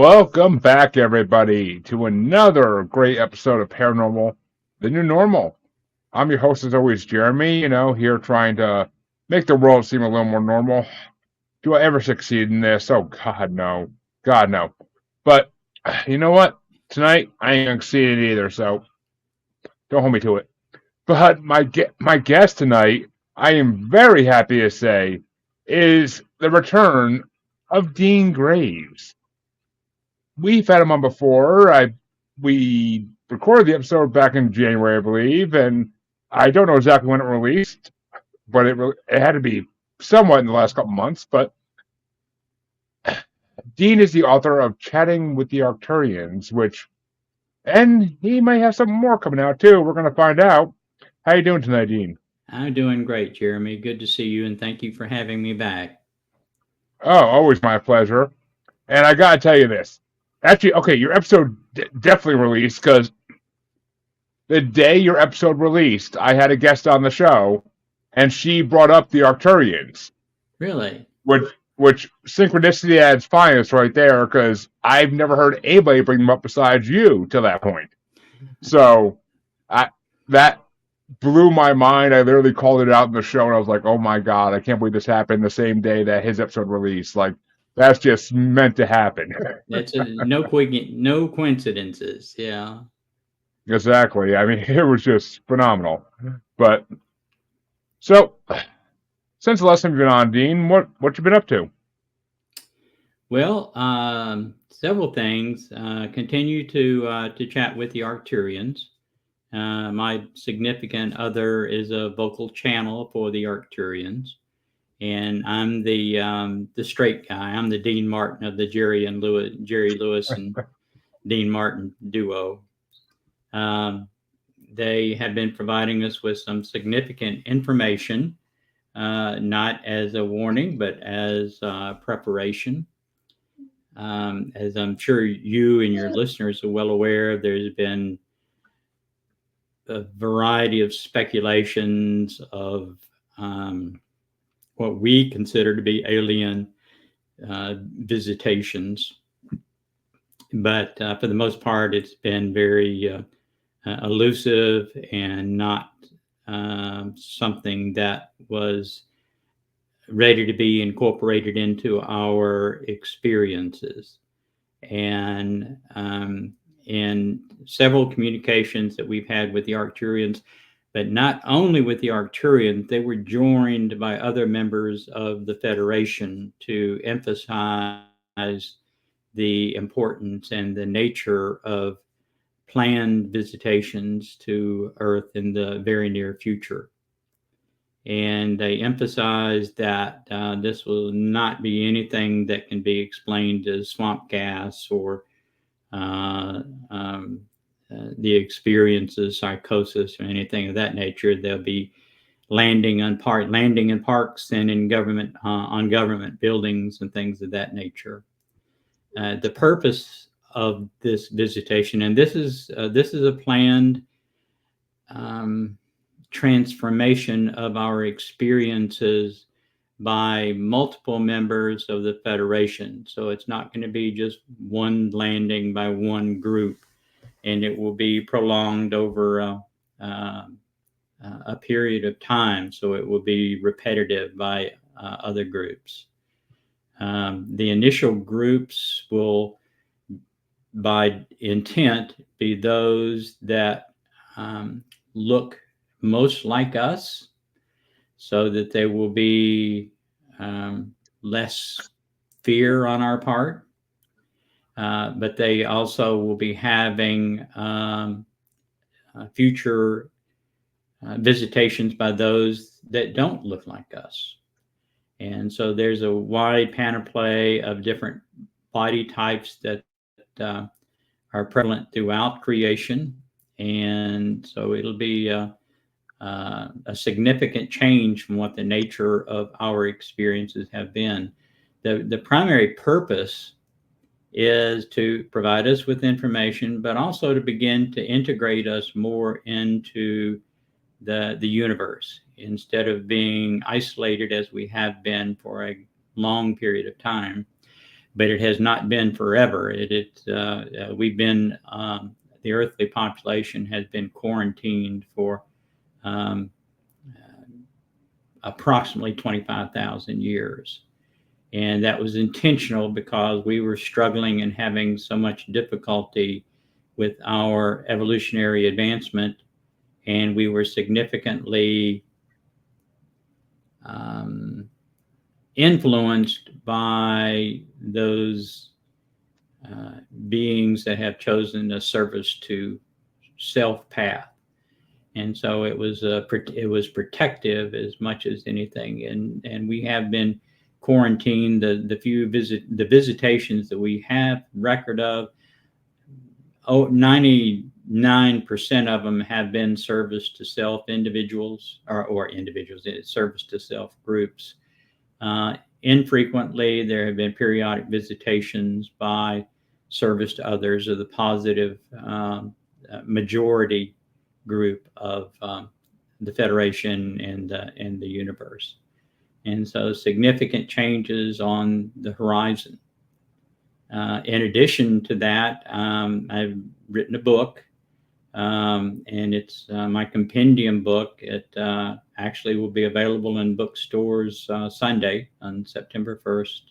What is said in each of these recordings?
Welcome back, everybody, to another great episode of Paranormal, the New Normal. I'm your host, as always, Jeremy, here trying to make the world seem a little more normal. Do I ever succeed in this? Oh, God, no. God, no. But, you know what? Tonight, I ain't going to succeed in it either, so don't hold me to it. But my guest tonight, I am very happy to say, is the return of Dean Graves. We've had him on before. We recorded the episode back in January, I believe, and I don't know exactly when it released, but it had to be somewhat in the last couple months. But Dean is the author of Chatting with the Arcturians, and he may have something more coming out too. We're going to find out. How you doing tonight, Dean? I'm doing great, Jeremy. Good to see you, and thank you for having me back. Oh, always my pleasure. And I got to tell you this. Actually, okay, your episode definitely released because the day your episode released, I had a guest on the show, and she brought up the Arcturians. Really? Which synchronicity at its finest right there, because I've never heard anybody bring them up besides you to that point. So that blew my mind. I literally called it out in the show, and I was like, oh my God, I can't believe this happened the same day that his episode released. Like, that's just meant to happen. That's no coincidences. Yeah. Exactly. I mean, it was just phenomenal. But so, since the last time you've been on, Dean, what you been up to? Well, several things. Continue to chat with the Arcturians. My significant other is a vocal channel for the Arcturians, and I'm the straight guy. I'm the Dean Martin of the Jerry Lewis and Dean Martin duo. They have been providing us with some significant information, not as a warning, but as preparation. As I'm sure you and your listeners are well aware, there's been a variety of speculations of what we consider to be alien visitations. But for the most part, it's been very elusive and not something that was ready to be incorporated into our experiences. And in several communications that we've had with the Arcturians, but not only with the Arcturians, they were joined by other members of the Federation to emphasize the importance and the nature of planned visitations to Earth in the very near future. And they emphasized that this will not be anything that can be explained as swamp gas or the experiences, psychosis, or anything of that nature. They'll be landing in parks and in government on government buildings and things of that nature. The purpose of this visitation, and this is a planned transformation of our experiences by multiple members of the Federation. So it's not going to be just one landing by one group, and it will be prolonged over a period of time. So it will be repetitive by other groups. The initial groups will, by intent, be those that look most like us, so that there will be less fear on our part. But they also will be having future visitations by those that don't look like us. And so there's a wide panoply of different body types that are prevalent throughout creation. And so it'll be a significant change from what the nature of our experiences have been. The primary purpose is to provide us with information, but also to begin to integrate us more into the universe, instead of being isolated as we have been for a long period of time. but it has not been forever. We've been the earthly population has been quarantined for um, approximately 25,000 years. And that was intentional because we were struggling and having so much difficulty with our evolutionary advancement, and we were significantly influenced by those beings that have chosen a service to self path. And so it was protective as much as anything. And we have been quarantined. The visitations that we have record of, 99% of them have been service to self individuals or individuals, service to self groups. Infrequently, there have been periodic visitations by service to others, or the positive majority group of the Federation and the universe. And so significant changes on the horizon. In addition to that, I've written a book, and it's my compendium book. It actually will be available in bookstores Sunday on September 1st.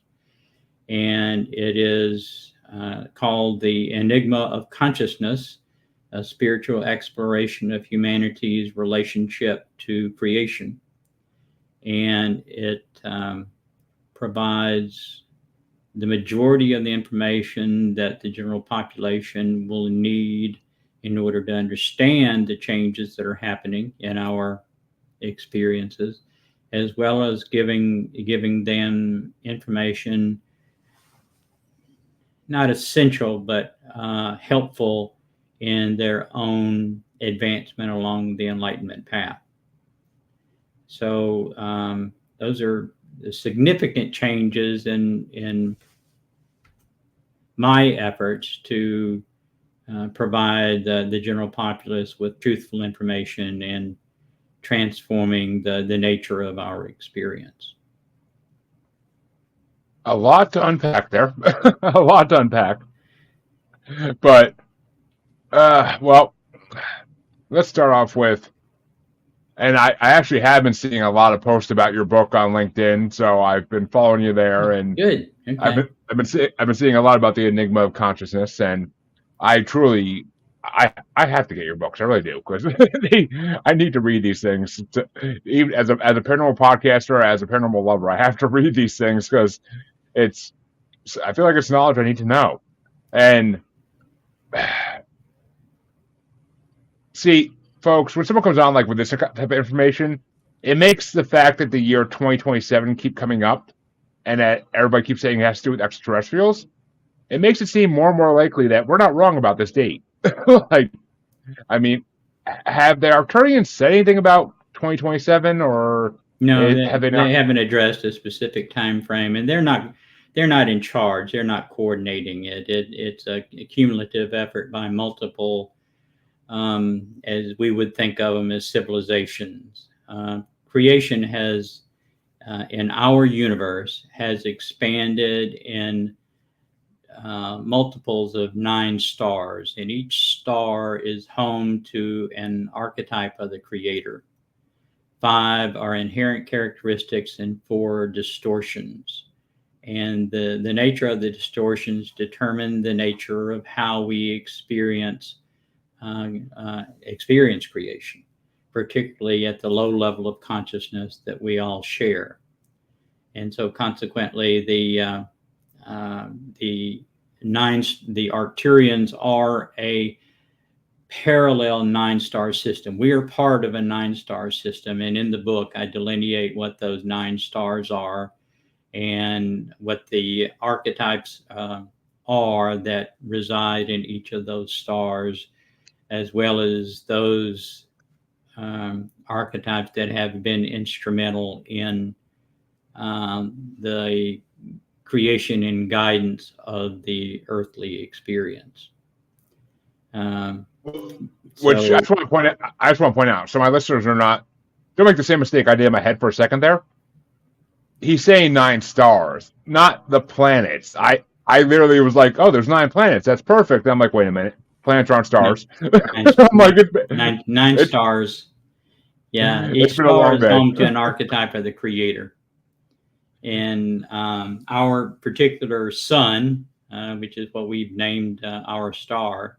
And it is called The Enigma of Consciousness, a spiritual exploration of humanity's relationship to creation. And it provides the majority of the information that the general population will need in order to understand the changes that are happening in our experiences, as well as giving them information, not essential, but helpful in their own advancement along the enlightenment path. So those are the significant changes in my efforts to provide the general populace with truthful information and transforming the nature of our experience. A lot to unpack there. A lot to unpack. But, well, let's start off with, and I actually have been seeing a lot of posts about your book on LinkedIn, so I've been following you there, and good. Okay. I've been seeing a lot about the Enigma of Consciousness, and I have to get your books. I really do, because I need to read these things. Even as a paranormal podcaster, as a paranormal lover, I have to read these things because I feel like it's knowledge I need to know. And see, folks, when someone comes on like with this type of information, it makes the fact that the year 2027 keep coming up, and that everybody keeps saying it has to do with extraterrestrials, it makes it seem more and more likely that we're not wrong about this date. Like, I mean, have the Arcturians said anything about 2027, or no? have they not? They haven't addressed a specific time frame, and they're not in charge. They're not coordinating it. It's a cumulative effort by multiple, as we would think of them as civilizations. Creation has, in our universe, has expanded in multiples of 9 stars, and each star is home to an archetype of the creator. 5 are inherent characteristics and 4 distortions. And the nature of the distortions determine the nature of how we experience creation, particularly at the low level of consciousness that we all share. And so consequently, the Arcturians are a parallel 9-star system. We are part of a 9-star system, and in the book I delineate what those 9 stars are and what the archetypes are that reside in each of those stars, as well as those archetypes that have been instrumental in the creation and guidance of the earthly experience. Which I just want to point out. So my listeners don't make the same mistake I did in my head for a second there. He's saying 9 stars, not the planets. I literally was like, oh, there's 9 planets. That's perfect. I'm like, wait a minute. Planets aren't No, stars. nine, I'm like, nine it's stars. Yeah, it's each been a star long is day. home to an archetype of the creator. And our particular sun, which is what we've named our star,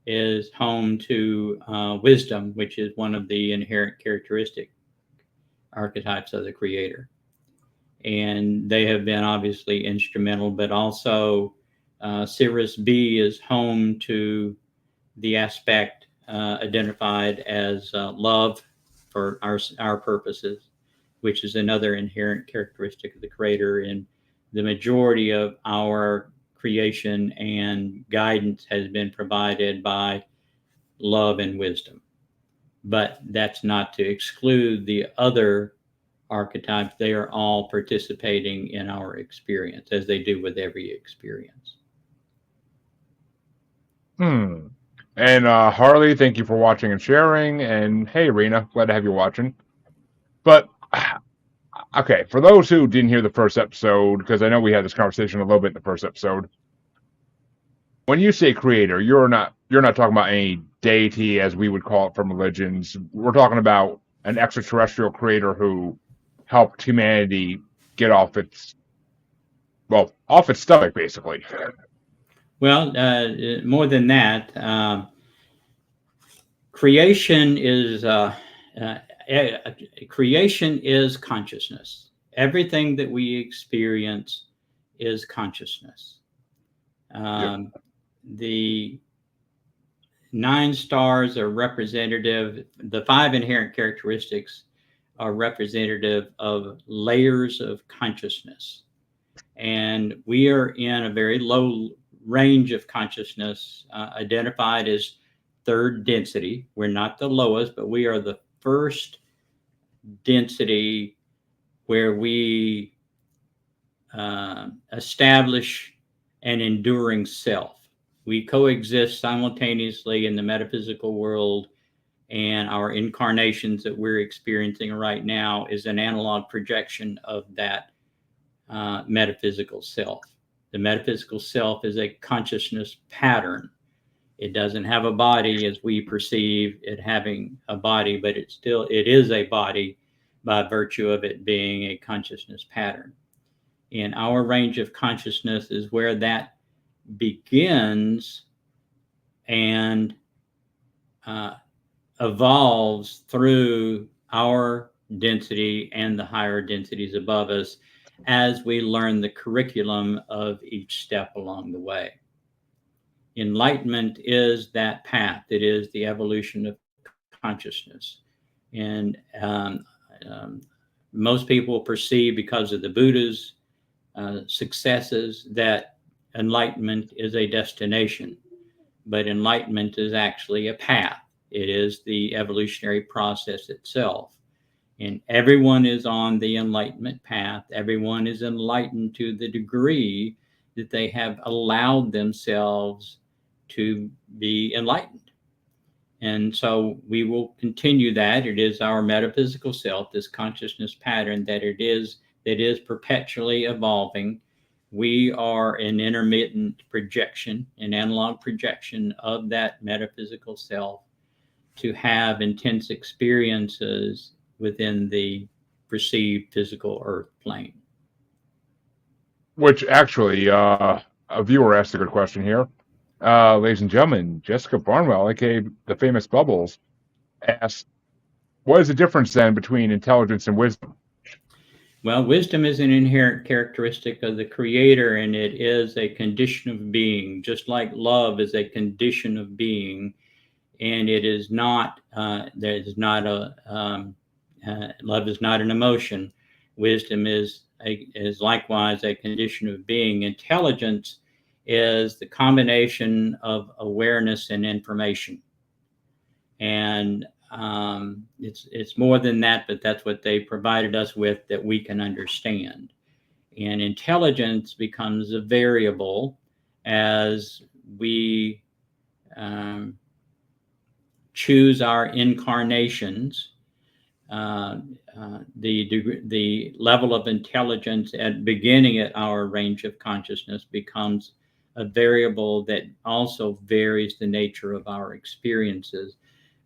is home to wisdom, which is one of the inherent characteristic archetypes of the creator. And they have been obviously instrumental, but also Sirius B is home to the aspect identified as love for our purposes, which is another inherent characteristic of the creator. And the majority of our creation and guidance has been provided by love and wisdom. But that's not to exclude the other archetypes. They are all participating in our experience, as they do with every experience. And Harley, thank you for watching and sharing. And hey, Rena, glad to have you watching. But okay, for those who didn't hear the first episode, because I know we had this conversation a little bit in the first episode, when you say creator, you're not talking about any deity as we would call it from religions. We're talking about an extraterrestrial creator who helped humanity get off its stomach, basically. Well, more than that, creation is creation is consciousness. Everything that we experience is consciousness. Yep. The 9 stars are representative. The 5 inherent characteristics are representative of layers of consciousness, and we are in a very low range of consciousness, identified as third density. We're not the lowest, but we are the first density where we establish an enduring self. We coexist simultaneously in the metaphysical world, and our incarnations that we're experiencing right now is an analog projection of that metaphysical self. The metaphysical self is a consciousness pattern. It doesn't have a body as we perceive it having a body, but it is a body by virtue of it being a consciousness pattern. And our range of consciousness is where that begins and evolves through our density and the higher densities above us as we learn the curriculum of each step along the way. Enlightenment is that path. It is the evolution of consciousness. And most people perceive, because of the Buddha's successes, that enlightenment is a destination. But enlightenment is actually a path. It is the evolutionary process itself. And everyone is on the enlightenment path. Everyone is enlightened to the degree that they have allowed themselves to be enlightened. And so we will continue that. It is our metaphysical self, this consciousness pattern that is perpetually evolving. We are an intermittent projection, an analog projection of that metaphysical self to have intense experiences within the perceived physical earth plane. Which actually, a viewer asked a good question here. Ladies and gentlemen, Jessica Barnwell, aka the famous Bubbles, asked, what is the difference then between intelligence and wisdom? Well, wisdom is an inherent characteristic of the creator, and it is a condition of being, just like love is a condition of being. And it is not, love is not an emotion. Wisdom is likewise a condition of being. Intelligence is the combination of awareness and information. And it's more than that, but that's what they provided us with that we can understand. And intelligence becomes a variable as we choose our incarnations. the level of intelligence at beginning at our range of consciousness becomes a variable that also varies the nature of our experiences,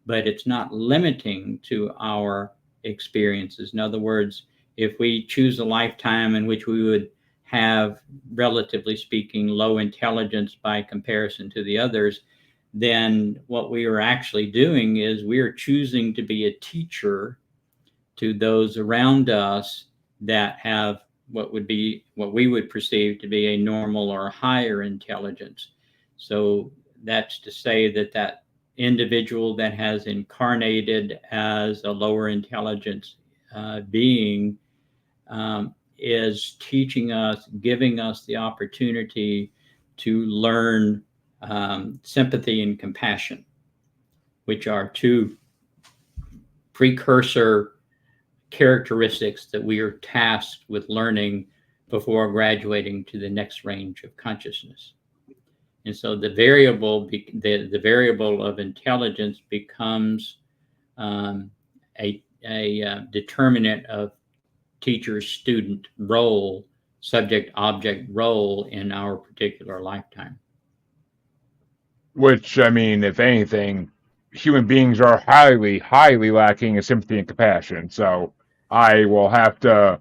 but it's not limiting to our experiences. In other words, if we choose a lifetime in which we would have, relatively speaking, low intelligence by comparison to the others, then what we are actually doing is we are choosing to be a teacher to those around us that have what we would perceive to be a normal or higher intelligence. So that's to say that individual that has incarnated as a lower intelligence being is teaching us, giving us the opportunity to learn sympathy and compassion, which are two precursor characteristics that we are tasked with learning before graduating to the next range of consciousness. And so the variable of intelligence becomes a determinant of teacher-student role, subject-object role in our particular lifetime. Which, I mean, if anything, human beings are highly, highly lacking in sympathy and compassion. So I will have to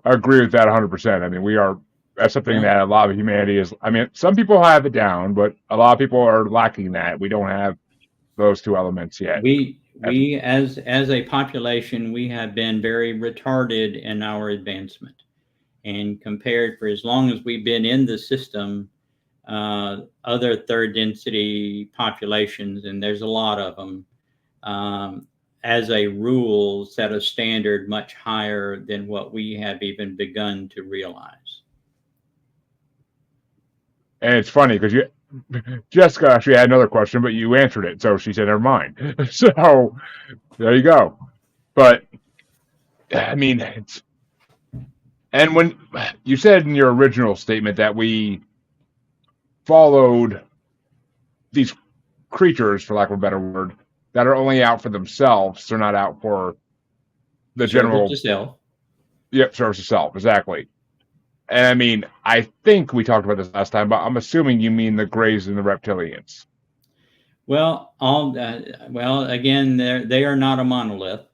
agree with that 100%. I mean, that's something that a lot of humanity is. I mean, some people have it down, but a lot of people are lacking that. We don't have those two elements yet. We as a population, we have been very retarded in our advancement, and compared for as long as we've been in the system, other third density populations, and there's a lot of them, as a rule, set a standard much higher than what we have even begun to realize. And it's funny because Jessica actually had another question, but you answered it, so she said, "Never mind." So there you go. But I mean, and when you said in your original statement that we followed these creatures, for lack of a better word, that are only out for themselves, they're not out for the general. Service to self. Yep, service to self, exactly. And I mean, I think we talked about this last time, but I'm assuming you mean the Greys and the reptilians. Well, again, they are not a monolith.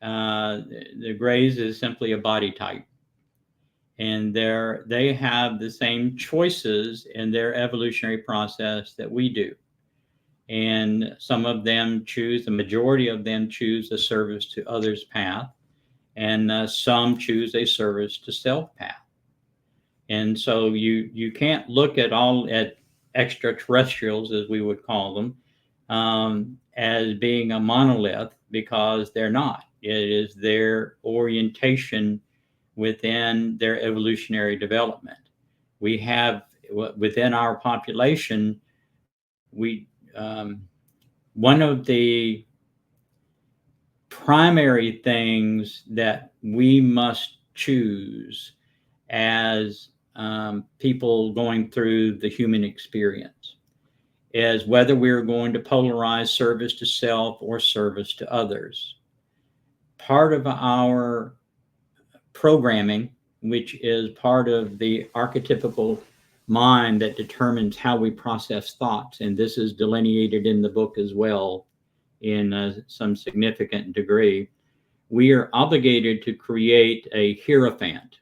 The Greys is simply a body type, and they have the same choices in their evolutionary process that we do. And some of them the majority of them choose a service to others path, and some choose a service to self path. And so you can't look at extraterrestrials, as we would call them, as being a monolith, because they're not. It is their orientation within their evolutionary development. We have within our population, one of the primary things that we must choose as people going through the human experience is whether we're going to polarize service to self or service to others. Part of our programming, which is part of the archetypical mind that determines how we process thoughts, and this is delineated in the book as well in some significant degree, we are obligated to create a hierophant,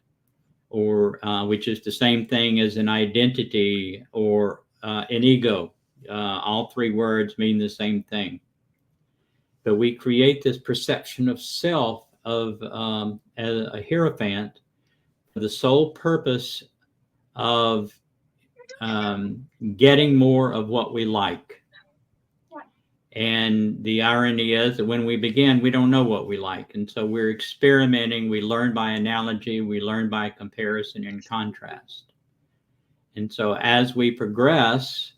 or which is the same thing as an identity or an ego. All three words mean the same thing. But we create this perception of self as a hierophant for the sole purpose of getting more of what we like. And the irony is that when we begin, we don't know what we like. And so we're experimenting. We learn by analogy. We learn by comparison and contrast. And so as we progress,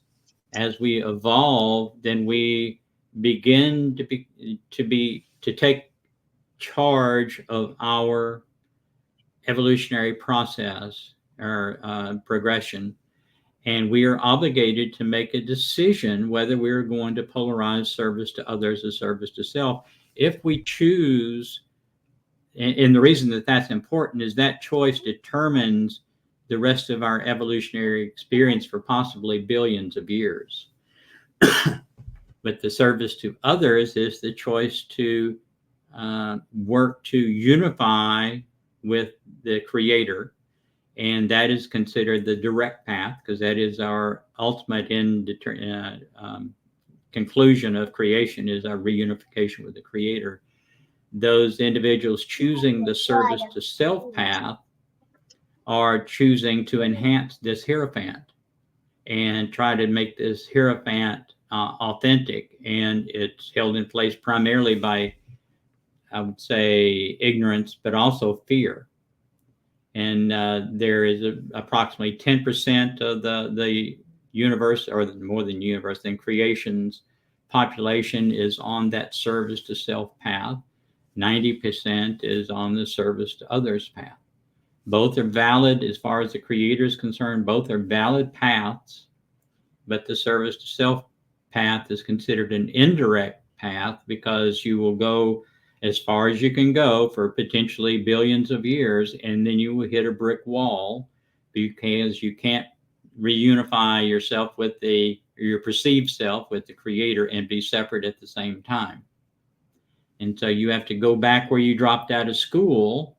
as we evolve, then we begin to take charge of our evolutionary process or progression. And we are obligated to make a decision whether we're going to polarize service to others or service to self. If we choose and the reason that that's important is that choice determines the rest of our evolutionary experience for possibly billions of years. But the service to others is the choice to work to unify with the Creator, and that is considered the direct path, because that is our ultimate conclusion of creation, is our reunification with the Creator. Those individuals choosing the service to self path are choosing to enhance this hierophant and try to make this hierophant authentic, and it's held in place primarily by, I would say, ignorance, but also fear. And there is approximately 10% of the universe, or more than universe, than creation's population is on that service to self path. 90% is on the service to others path. Both are valid as far as the Creator is concerned. Both are valid paths, but the service to self path is considered an indirect path, because you will go as far as you can go for potentially billions of years, and then you will hit a brick wall, because you can't reunify yourself with your perceived self with the Creator and be separate at the same time. And so you have to go back where you dropped out of school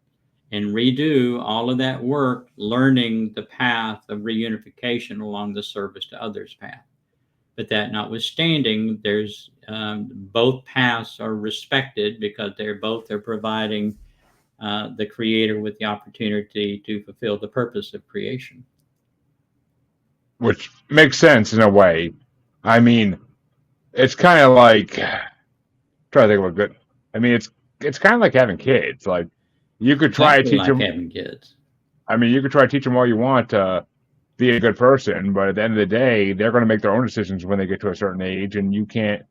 and redo all of that work, learning the path of reunification along the service to others path. But that notwithstanding, there's both paths are respected, because they're providing the Creator with the opportunity to fulfill the purpose of creation. Which makes sense in a way. I mean, it's kind of like, try to think of a good. I mean, it's kind of like having kids. Like, you could try to Exactly teach like them. having kids. I mean, you could try to teach them all you want to be a good person, but at the end of the day, they're going to make their own decisions when they get to a certain age, and you can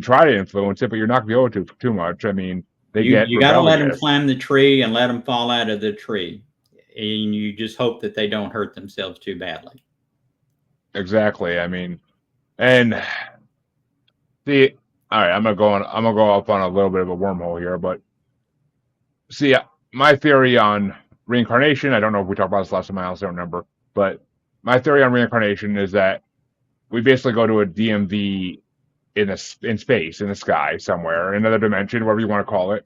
try to influence it, but you're not going to be able to too much. I mean, they get You got to let them rebellious. climb the tree and let them fall out of the tree, and you just hope that they don't hurt themselves too badly. Exactly. I mean, and see, all right, I'm gonna go up on a little bit of a wormhole here, but see, my theory on reincarnation. I don't know if we talked about this last time. I also don't remember, but my theory on reincarnation is that we basically go to a DMV in space, in the sky somewhere, another dimension, whatever you want to call it,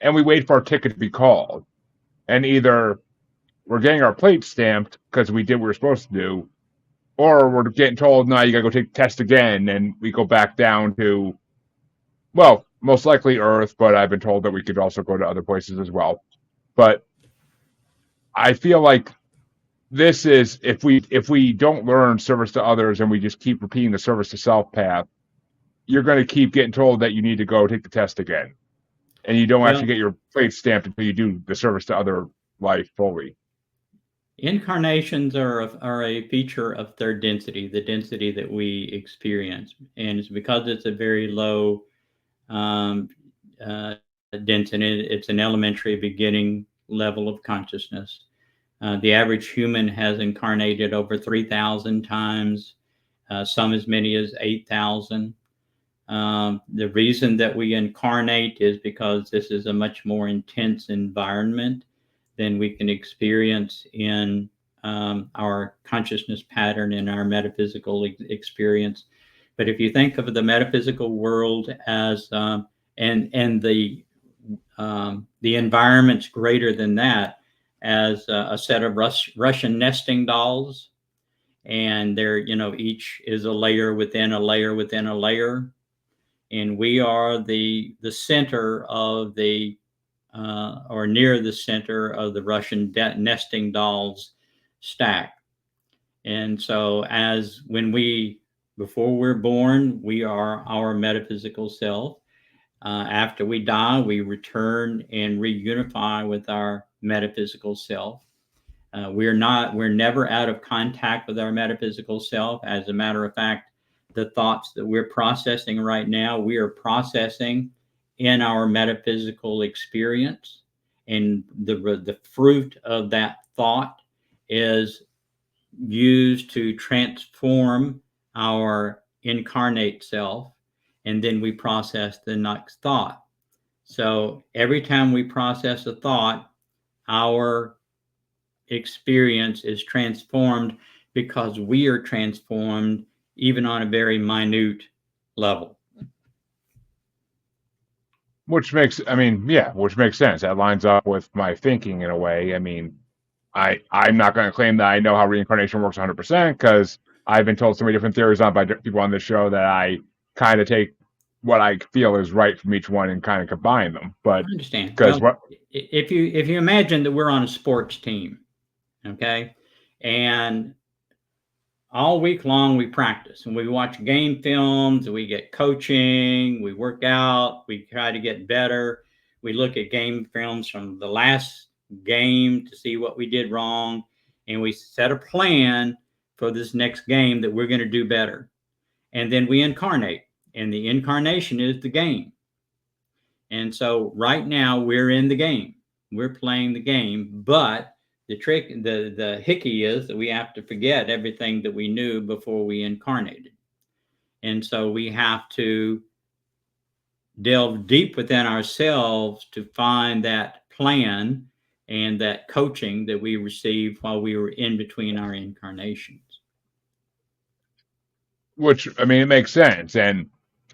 and we wait for our ticket to be called, and either we're getting our plate stamped because we did what we were supposed to do, or we're getting told, no, you gotta go take the test again, and we go back down to, well, most likely Earth, but I've been told that we could also go to other places as well. But I feel like this is, if we don't learn service to others and we just keep repeating the service to self path, you're going to keep getting told that you need to go take the test again, and you don't actually Well, get your plate stamped until you do the service to other life fully. incarnations are a feature of third density, the density that we experience, and it's because it's a very low density. It's an elementary beginning level of consciousness. The average human has incarnated over 3,000 times, some as many as 8,000. The reason that we incarnate is because this is a much more intense environment than we can experience in our consciousness pattern and our metaphysical experience. But if you think of the metaphysical world as and the environments greater than that as a set of Russian nesting dolls, and they're, each is a layer within a layer within a layer, and we are the center of the or near the center of the Russian nesting dolls stack. And so before we're born, we are our metaphysical self. After we die, we return and reunify with our metaphysical self. We're never out of contact with our metaphysical self. As a matter of fact, the thoughts that we're processing right now, we are processing in our metaphysical experience. And the fruit of that thought is used to transform our incarnate self. And then we process the next thought. So every time we process a thought, our experience is transformed because we are transformed even on a very minute level. Which makes, I mean, yeah, which makes sense. That lines up with my thinking in a way. I mean, I'm not going to claim that I know how reincarnation works 100% because I've been told so many different theories on by people on this show that I kind of take what I feel is right from each one and kind of combine them. I But understand. because Well, what if you imagine that we're on a sports team, okay, and all week long we practice and we watch game films, we get coaching, we work out, we try to get better, we look at game films from the last game to see what we did wrong, and we set a plan for this next game that we're going to do better, and then we incarnate, and the incarnation is the game. And so right now we're in the game, we're playing the game, but the hickey is that we have to forget everything that we knew before we incarnated. And so we have to delve deep within ourselves to find that plan and that coaching that we received while we were in between our incarnations. which I mean, it makes sense and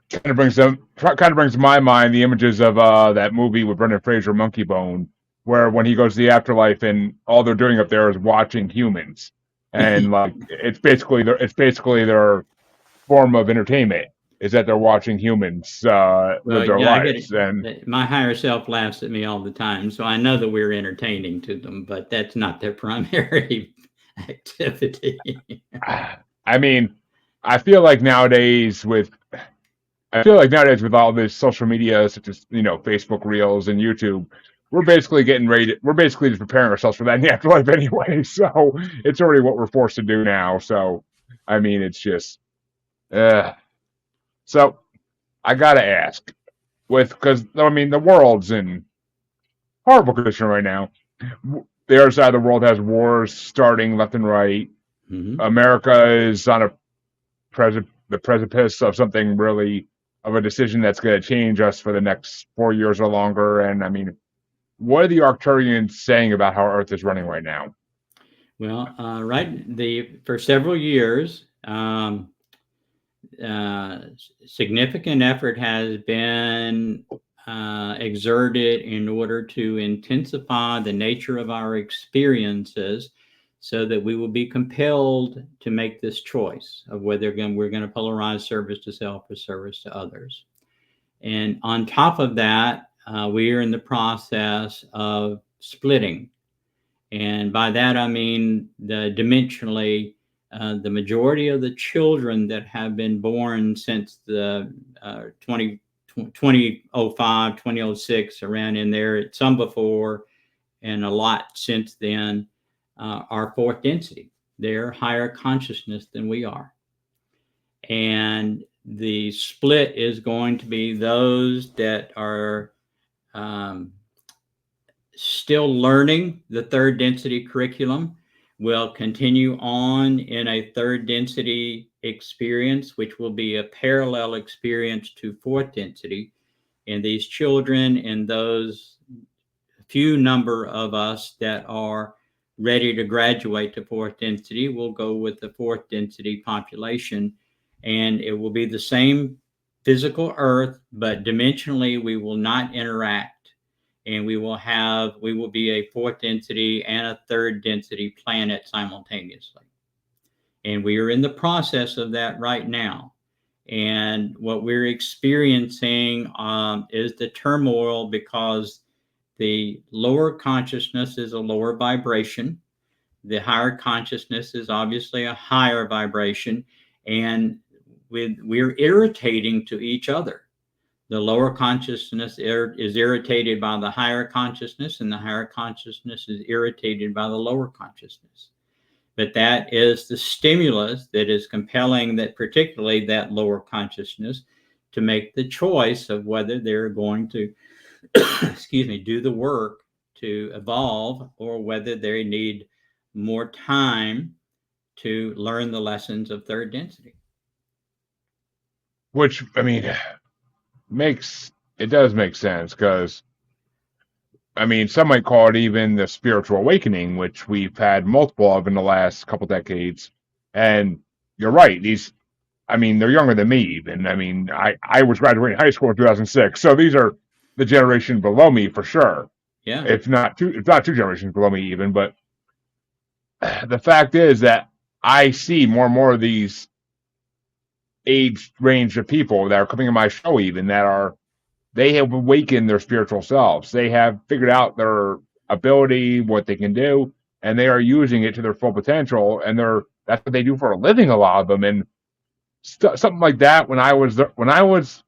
kind of brings to my mind the images of that movie with Brendan Fraser, Monkey Bone, where when he goes to the afterlife and all they're doing up there is watching humans, and like it's basically their form of entertainment is that they're watching humans live Well, their yeah, I get lives. And it. My higher self laughs at me all the time, so I know that we're entertaining to them, but that's not their primary activity. I mean, I feel like nowadays with with all this social media, such as Facebook Reels and YouTube, we're basically getting ready. We're basically just preparing ourselves for that in the afterlife anyway. So it's already what we're forced to do now. So I mean, it's just. So I gotta ask, because I mean the world's in horrible condition right now. The other side of the world has wars starting left and right. Mm-hmm. America is on the precipice of something really of a decision that's going to change us for the next 4 years or longer. And I mean, what are the Arcturians saying about how Earth is running right now? Well, for several years, significant effort has been exerted in order to intensify the nature of our experiences so that we will be compelled to make this choice of whether we're going to polarize service to self or service to others. And on top of that, we are in the process of splitting. And by that, I mean dimensionally, the majority of the children that have been born since the 2005, 2006, around in there, some before and a lot since then, are fourth density. They're higher consciousness than we are. And the split is going to be those that are still learning the third density curriculum will continue on in a third density experience, which will be a parallel experience to fourth density. And these children and those few number of us that are ready to graduate to fourth density will go with the fourth density population. And it will be the same physical Earth, but dimensionally we will not interact. And we will be a fourth density and a third density planet simultaneously. And we are in the process of that right now. And what we're experiencing is the turmoil because the lower consciousness is a lower vibration. The higher consciousness is obviously a higher vibration. And we're irritating to each other. The lower consciousness is irritated by the higher consciousness, and the higher consciousness is irritated by the lower consciousness. But that is the stimulus that is compelling that, particularly that lower consciousness, to make the choice of whether they're going to, do the work to evolve or whether they need more time to learn the lessons of third density. Which I mean makes it does make sense because, I mean, some might call it even the spiritual awakening, which we've had multiple of in the last couple decades. And you're right. I mean, they're younger than me even. I mean, I was graduating high school in 2006. So these are the generation below me for sure. Yeah. If not two generations below me even. But the fact is that I see more and more of these age range of people that are coming on my show even that are, they have awakened their spiritual selves. They have figured out their ability, what they can do, and they are using it to their full potential. And that's what they do for a living, a lot of them. And something like that, when I was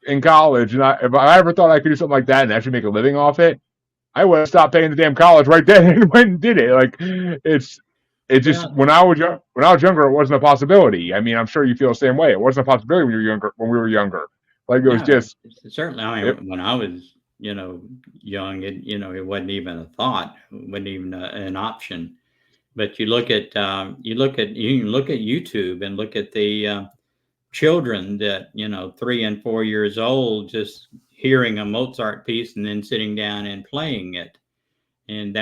in college, and if I ever thought I could do something like that and actually make a living off it, I would have stopped paying the damn college right then and went and did it. Like it just, Well, when I was younger, it wasn't a possibility. I mean, I'm sure you feel the same way. It wasn't a possibility when you were younger. When we were younger, like it was no, just certainly. I it, mean, when I was, young, it wasn't even a thought, it wasn't even an option. But you can look at YouTube and look at the children that 3 and 4 years old, just hearing a Mozart piece and then sitting down and playing it, and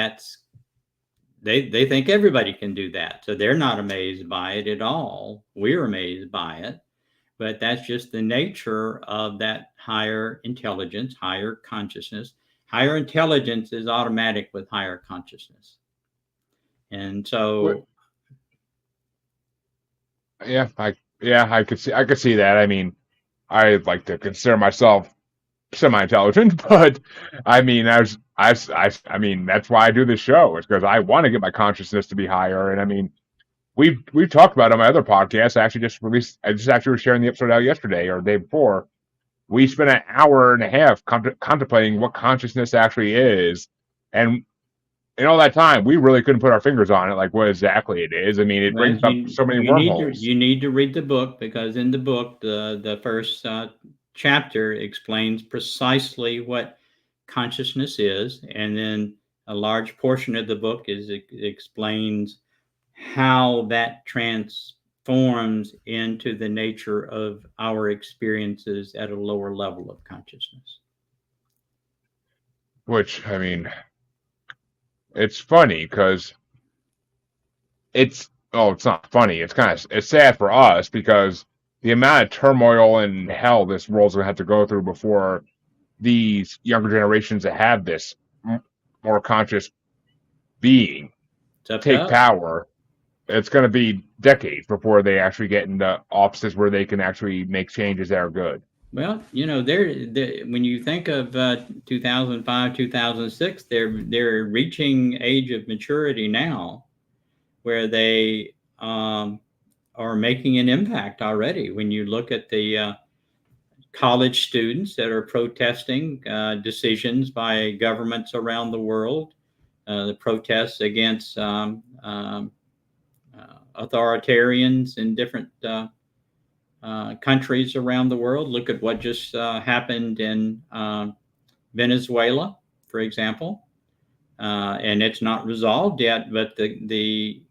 they think everybody can do that, so they're not amazed by it at all. We're amazed by it, but that's just the nature of that higher intelligence, higher consciousness. Higher intelligence is automatic with higher consciousness, and so yeah, I could see that. I mean, I like to consider myself semi-intelligent, but I mean, I mean, that's why I do this show. It's because I want to get my consciousness to be higher. And I mean, we've talked about it on my other podcast. I just actually was sharing the episode out yesterday or the day before. We spent an hour and a half contemplating what consciousness actually is, and in all that time, we really couldn't put our fingers on it, like what exactly it is. I mean, it well, brings up so many wormholes. you need to read the book, because in the book, the first chapter explains precisely what consciousness is, and then a large portion of the book explains how that transforms into the nature of our experiences at a lower level of consciousness. Which, I mean, it's funny because it's not funny. It's sad for us because the amount of turmoil and hell this world's gonna have to go through before these younger generations that have this more conscious being It's up to take us. power. It's going to be decades before they actually get into offices where they can actually make changes that are good. Well, when you think of 2005, 2006, they're reaching age of maturity now, where they are making an impact already. When you look at the college students that are protesting decisions by governments around the world, the protests against authoritarians in different countries around the world. Look at what just happened in Venezuela, for example, and it's not resolved yet. But the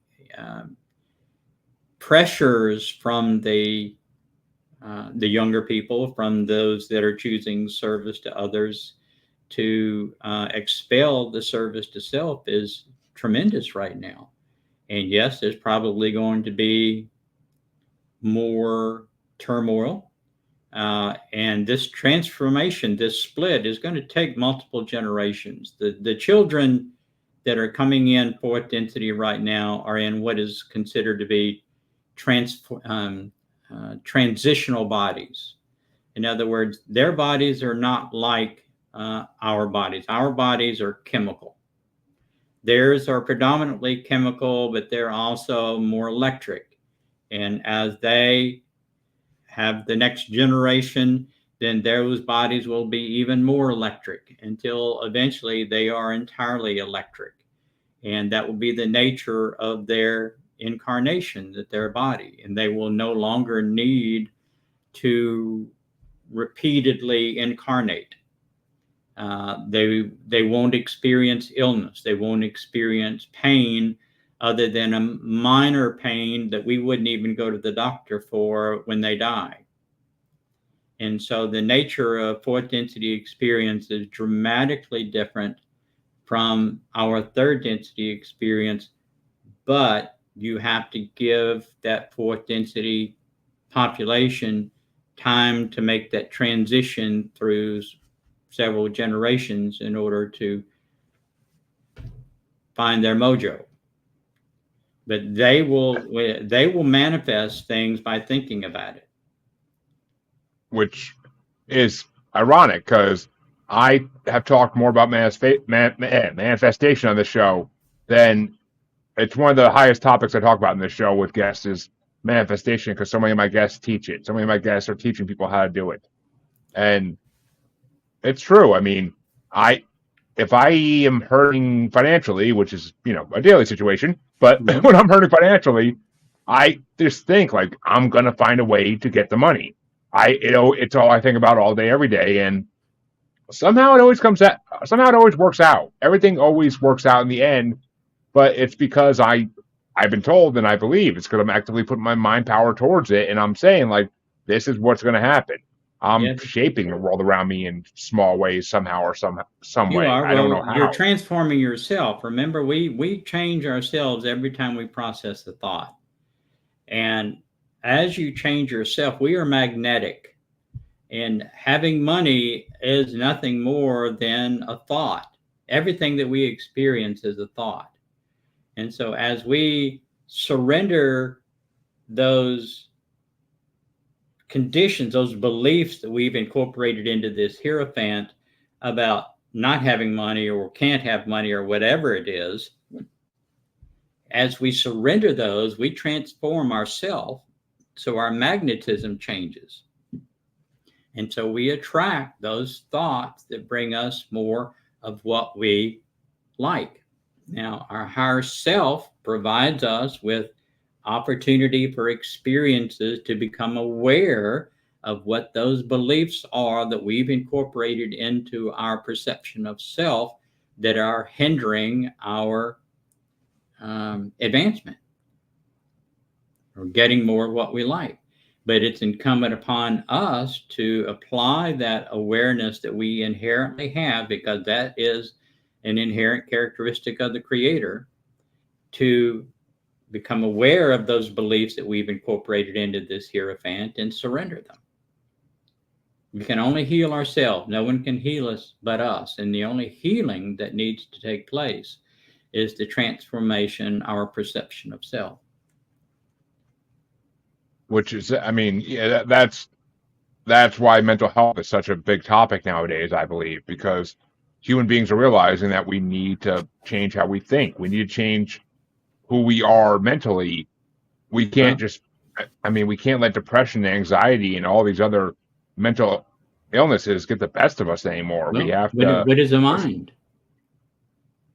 pressures from the younger people, from those that are choosing service to others, to expel the service to self, is tremendous right now. And yes, there's probably going to be more turmoil. And this transformation, this split, is going to take multiple generations. The children that are coming in fourth density right now are in what is considered to be transitional bodies. In other words, their bodies are not like our bodies. Our bodies are chemical. Theirs are predominantly chemical, but they're also more electric. And as they have the next generation, then those bodies will be even more electric until eventually they are entirely electric. And that will be the nature of their incarnation, that their body, and they will no longer need to repeatedly incarnate. They won't experience illness. They won't experience pain other than a minor pain that we wouldn't even go to the doctor for when they die. And so the nature of fourth density experience is dramatically different from our third density experience, but you have to give that fourth density population time to make that transition through several generations in order to find their mojo. But they will manifest things by thinking about it. Which is ironic because I have talked more about manifestation on this show than it's one of the highest topics I talk about in this show with guests is manifestation because so many of my guests teach it. So many of my guests are teaching people how to do it. And it's true. I mean, if I am hurting financially, which is, a daily situation, but when I'm hurting financially, I just think like I'm going to find a way to get the money. It's all I think about all day, every day. And somehow it always works out. Everything always works out in the end, but it's because I've been told and I believe it's because I'm actively putting my mind power towards it. And I'm saying like, this is what's going to happen. I'm shaping the world around me in small ways somehow or some way. I don't know how. You're transforming yourself. Remember, we change ourselves every time we process a thought. And as you change yourself, we are magnetic. And having money is nothing more than a thought. Everything that we experience is a thought. And so as we surrender those conditions, those beliefs that we've incorporated into this hierophant about not having money or can't have money or whatever it is, as we surrender those, we transform ourselves. So our magnetism changes. And so we attract those thoughts that bring us more of what we like. Now, our higher self provides us with opportunity for experiences to become aware of what those beliefs are that we've incorporated into our perception of self that are hindering our advancement or getting more of what we like. But it's incumbent upon us to apply that awareness that we inherently have, because that is an inherent characteristic of the Creator, to become aware of those beliefs that we've incorporated into this hierophant and surrender them. We can only heal ourselves. No one can heal us but us. And the only healing that needs to take place is the transformation, our perception of self. Which is, I mean, yeah, that's why mental health is such a big topic nowadays, I believe, because human beings are realizing that we need to change how we think. We need to change who we are mentally. We can't we can't let depression and anxiety and all these other mental illnesses get the best of us anymore. Well, we have to. What is a mind?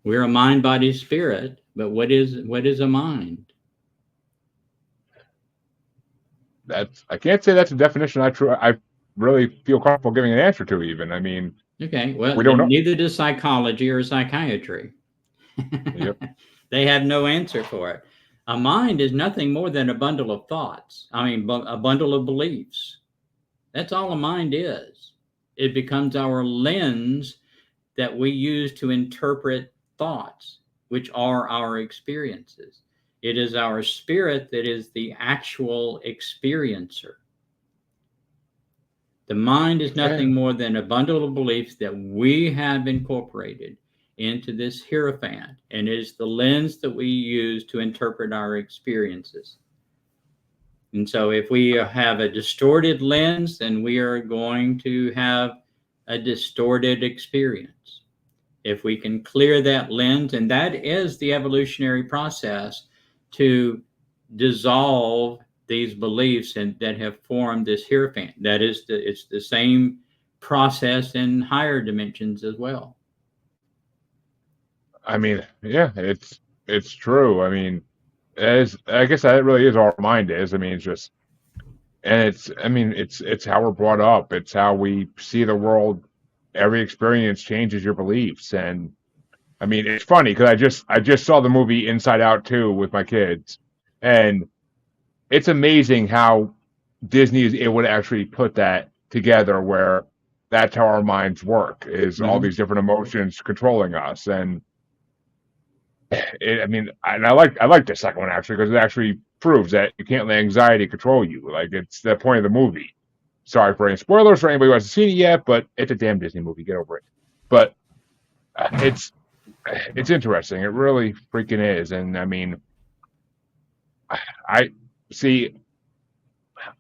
We're a mind, body, spirit, but what is a mind? I can't say that's a definition I really feel comfortable giving an answer to even. I mean, okay, well, we don't know. Neither does psychology or psychiatry. Yep. They have no answer for it. A mind is nothing more than a bundle of thoughts. I mean, a bundle of beliefs. That's all a mind is. It becomes our lens that we use to interpret thoughts, which are our experiences. It is our spirit that is the actual experiencer. The mind is nothing more than a bundle of beliefs that we have incorporated into this hierophant, and it is the lens that we use to interpret our experiences. And so if we have a distorted lens, then we are going to have a distorted experience. If we can clear that lens, and that is the evolutionary process to dissolve these beliefs and that have formed this hierophant. It's the same process in higher dimensions as well. I mean, yeah, it's true. I mean, I guess that really is all our mind is. I mean, it's how we're brought up. It's how we see the world. Every experience changes your beliefs. And I mean, it's funny because I just saw the movie Inside Out 2 with my kids, and it's amazing how Disney is able to actually put that together where that's how our minds work, is all Mhm. these different emotions controlling us. And I mean, and I like the second one actually, because it actually proves that you can't let anxiety control you. Like, it's the point of the movie. Sorry for any spoilers for anybody who hasn't seen it yet, but it's a damn Disney movie. Get over it. But it's interesting. It really freaking is. And I mean, I see.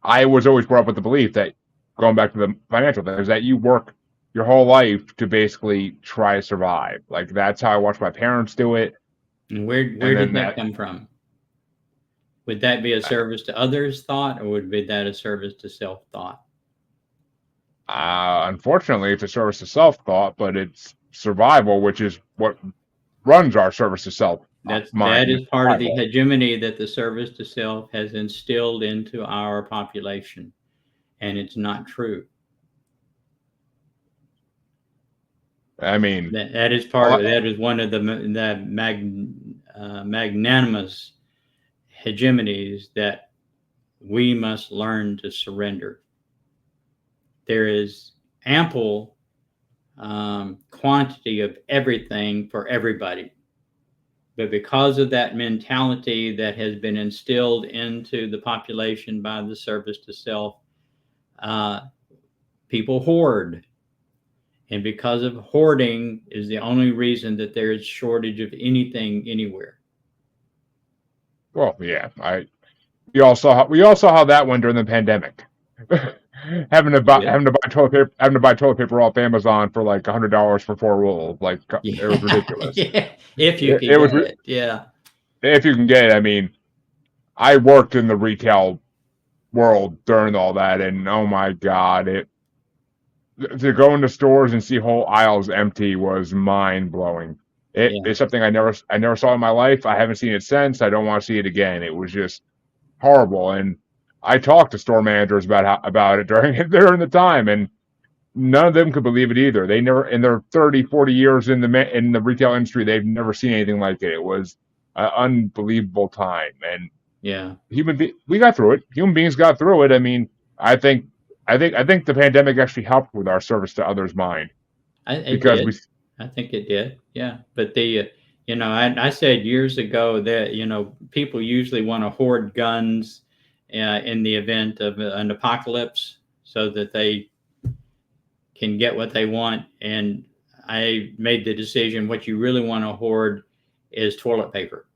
I was always brought up with the belief that, going back to the financial thing, is that you work your whole life to basically try to survive. Like, that's how I watched my parents do it. And where And did then that come from? Would that be a service to others' thought, or would be that a service to self thought? Unfortunately, it's a service to self thought, but it's survival, which is what runs our service to self That mind. is part of the Survival. hegemony that the service to self has instilled into our population, and it's not true. I mean, That is a part lot, of that is one of the magnanimous hegemonies that we must learn to surrender. There is ample quantity of everything for everybody. But because of that mentality that has been instilled into the population by the service to self, people hoard. And because of hoarding is the only reason that there is shortage of anything anywhere. well, yeah, we all saw how that went during the pandemic. Yeah. Having to buy toilet paper off Amazon for like $100 for 4 rolls. Like, it was Yeah. ridiculous. Yeah. If you can It was get it. Yeah. if you can get it. I mean, I worked in the retail world during all that, and oh my god, it to go into stores and see whole aisles empty was mind blowing. Yeah. It's something I never saw in my life. I haven't seen it since. I don't want to see it again. It was just horrible. And I talked to store managers about it during the time, and none of them could believe it either. They never, in their 30, 40 years in the retail industry, they've never seen anything like it. It was an unbelievable time. And Yeah. we got through it. Human beings got through it. I mean, I think I think the pandemic actually helped with our service to others' mind, It because we did. I think it did. Yeah. But I said years ago that, people usually want to hoard guns in the event of an apocalypse so that they can get what they want. And I made the decision what you really want to hoard is toilet paper.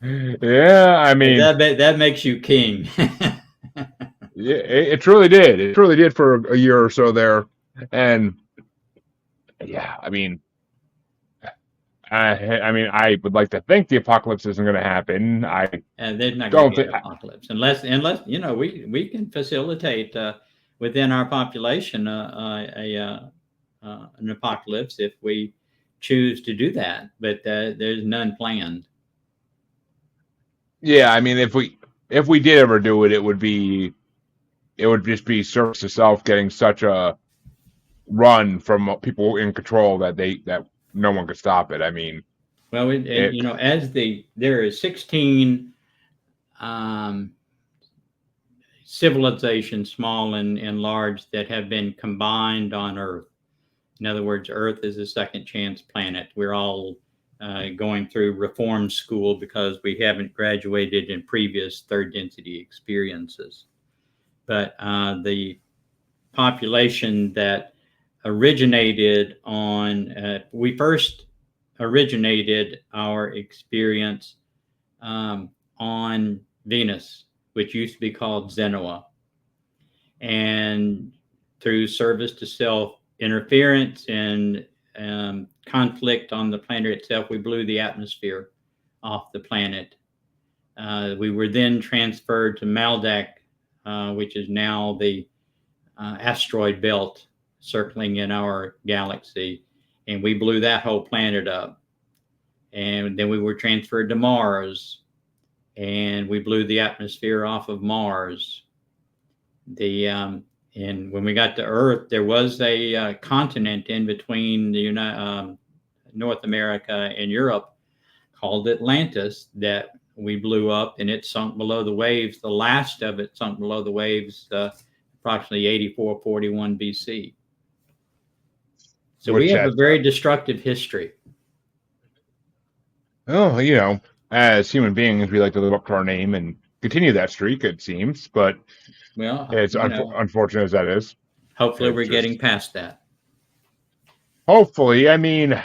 yeah, I mean, That makes you king. yeah, it truly did. It truly did for a year or so there, and yeah, I mean, I would like to think the apocalypse isn't going to happen. I And there's not going to don't be think. an apocalypse unless we can facilitate within our population an apocalypse if we choose to do that. But there's none planned. Yeah, I mean, if we did ever do it, it would just be service to self getting such a run from people in control that no one could stop it. I mean, Well, it. there is 16 um, civilizations, small and large, that have been combined on Earth. In other words, Earth is a second chance planet. We're all going through reform school because we haven't graduated in previous third density experiences. But the population that we first originated our experience on Venus, which used to be called Zenoa. And through service to self, interference, and conflict on the planet itself, we blew the atmosphere off the planet. We were then transferred to Maldak, which is now the asteroid belt circling in our galaxy, and we blew that whole planet up. And then we were transferred to Mars, and we blew the atmosphere off of Mars. And when we got to Earth, there was a continent in between North America and Europe called Atlantis that we blew up and it sunk below the waves. The last of it sunk below the waves approximately 8441 BC. So we which have a has, very destructive history. oh, as human beings, we like to live up to our name and continue that streak, it seems, but Well, it's unfortunate as that is. hopefully It's we're just, getting past that. hopefully, I mean,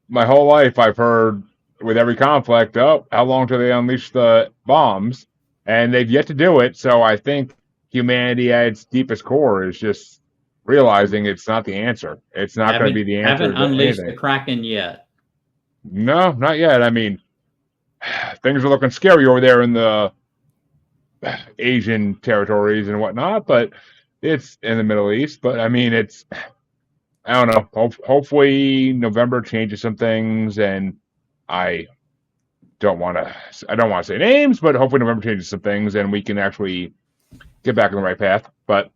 my whole life I've heard with every conflict, oh, how long till they unleash the bombs? And they've yet to do it. So I think humanity at its deepest core is just realizing it's not the answer. It's not going to be the Haven't answer to unleashed the anything. Kraken yet. No, not yet. I mean, things are looking scary over there in the Asian territories and whatnot, but it's in the Middle East. But I mean, I don't know. Hopefully, November changes some things, and I don't want to say names, but hopefully November changes some things, and we can actually get back on the right path. But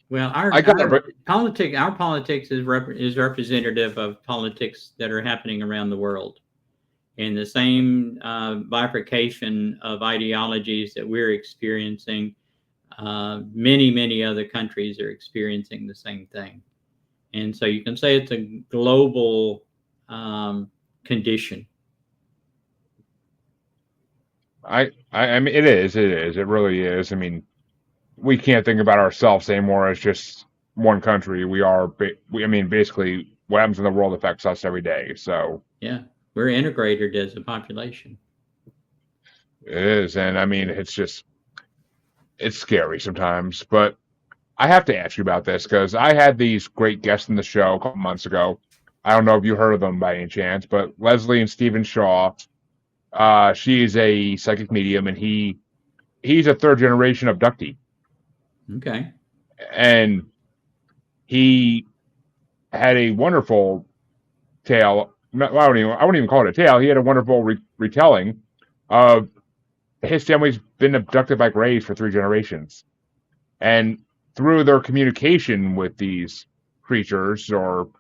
Well, I got it. our politics is representative of politics that are happening around the world, and the same bifurcation of ideologies that we're experiencing. Many other countries are experiencing the same thing, and so you can say it's a global condition. I mean, it is. It really is. I mean, we can't think about ourselves anymore as just one country. I mean, basically, what happens in the world affects us every day. So Yeah, we're integrated as a population. it is, and I mean, it's scary sometimes. But I have to ask you about this because I had these great guests in the show a couple months ago. I don't know if you heard of them by any chance, but Leslie and Stephen Shaw. She's a psychic medium, and he's a third generation abductee, Okay. and he had a wonderful tale. I wouldn't even call it a tale. He had a wonderful retelling of his family's been abducted by grays for 3 generations, and through their communication with these creatures, through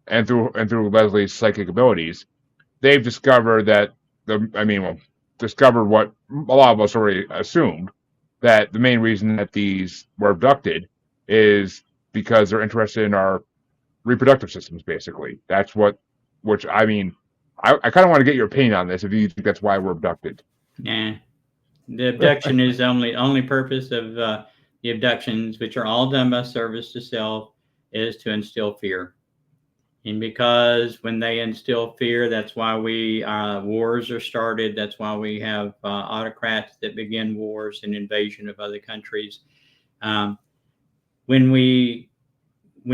Leslie's psychic abilities, they've discovered that discovered what a lot of us already assumed, that the main reason that these were abducted is because they're interested in our reproductive systems. Basically, which I mean, I kind of want to get your opinion on this. If you think that's why we're abducted. Yeah. The abduction is only purpose of the abductions, which are all done by service to self, is to instill fear. And because when they instill fear, that's why wars are started. That's why we have autocrats that begin wars and invasion of other countries. When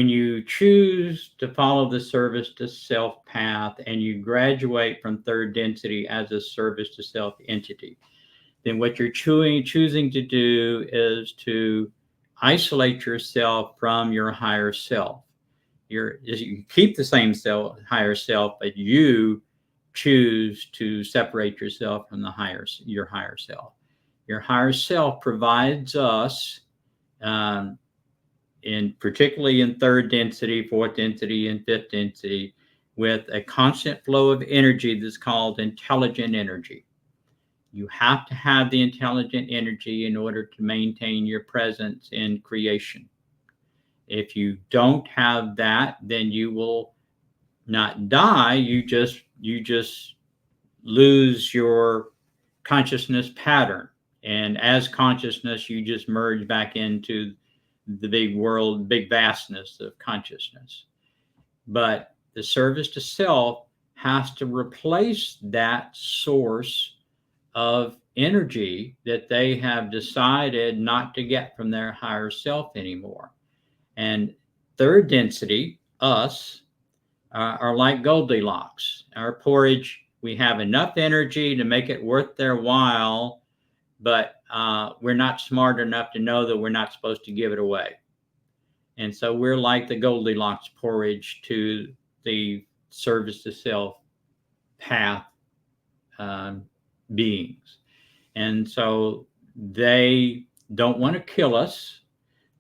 you choose to follow the service to self path and you graduate from third density as a service to self entity, then what you're choosing to do is to isolate yourself from your higher self. You keep the same higher self, but you choose to separate yourself from your higher self. Your higher self provides us, particularly in third density, fourth density, and fifth density, with a constant flow of energy that's called intelligent energy. You have to have the intelligent energy in order to maintain your presence in creation. If you don't have that, then you will not die. You just lose your consciousness pattern. And as consciousness, you just merge back into the big world, big vastness of consciousness. But the service to self has to replace that source of energy that they have decided not to get from their higher self anymore. And third density, us, are like Goldilocks. Our porridge, we have enough energy to make it worth their while, but we're not smart enough to know that we're not supposed to give it away. And so we're like the Goldilocks porridge to the service to self path beings. And so they don't want to kill us.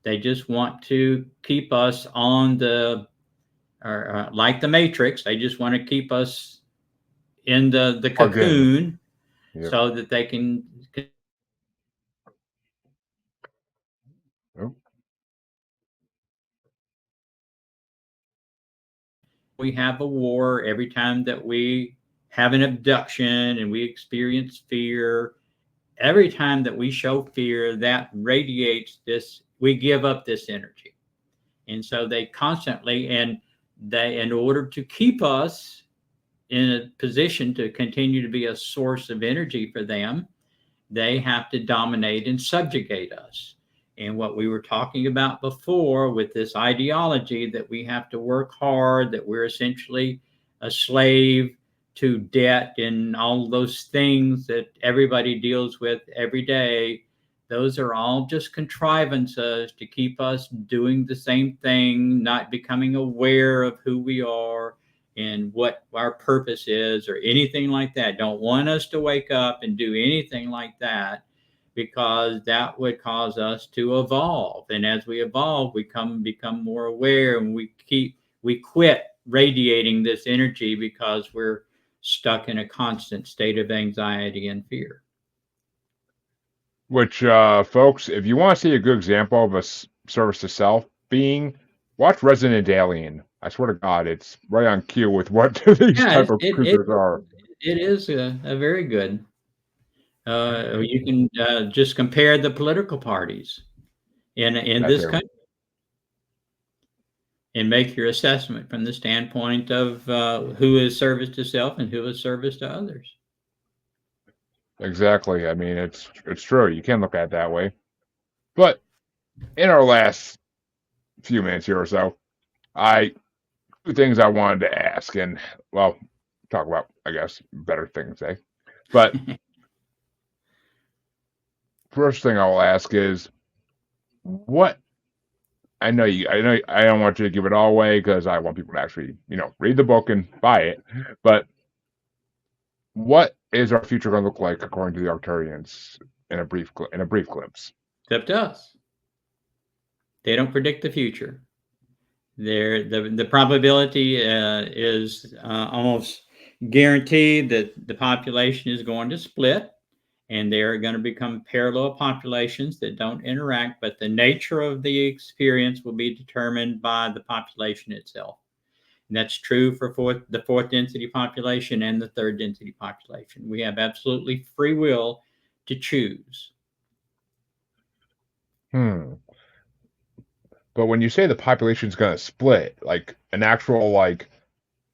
They just want to keep us on like the Matrix. They just want to keep us in the Plug in. cocoon, Yep. so that they can. Oh, We have a war every time that we have an abduction and we experience fear. Every time that we show fear, that radiates this. We give up this energy, and so they constantly, and they, in order to keep us in a position to continue to be a source of energy for them, they have to dominate and subjugate us. And what we were talking about before with this ideology that we have to work hard, that we're essentially a slave to debt and all those things that everybody deals with every day, those are all just contrivances to keep us doing the same thing, not becoming aware of who we are and what our purpose is or anything like that. Don't want us to wake up and do anything like that, because that would cause us to evolve. And as we evolve, we become more aware, and we quit radiating this energy because we're stuck in a constant state of anxiety and fear. which, folks, if you want to see a good example of a service to self being, watch Resident Alien. I swear to God, it's right on cue with what these Yeah, type of creatures are. it is a very good. You can just compare the political parties in That this too. country and make your assessment from the standpoint of who is service to self and who is service to others. Exactly. I mean, it's true. You can look at it that way. But in our last few minutes here or so, I two things I wanted to ask, and well, talk about, I guess, better things, eh? But first thing I will ask is what I know I don't want you to give it all away because I want people to actually, read the book and buy it. But what is our future going to look like according to the Arcturians in a brief glimpse? It's up to us. They don't predict the future. The probability is almost guaranteed that the population is going to split, and they are going to become parallel populations that don't interact. But the nature of the experience will be determined by the population itself. And that's true for the fourth density population and the third density population. We have absolutely free will to choose. Hmm. But when you say the population's going to split, like an actual like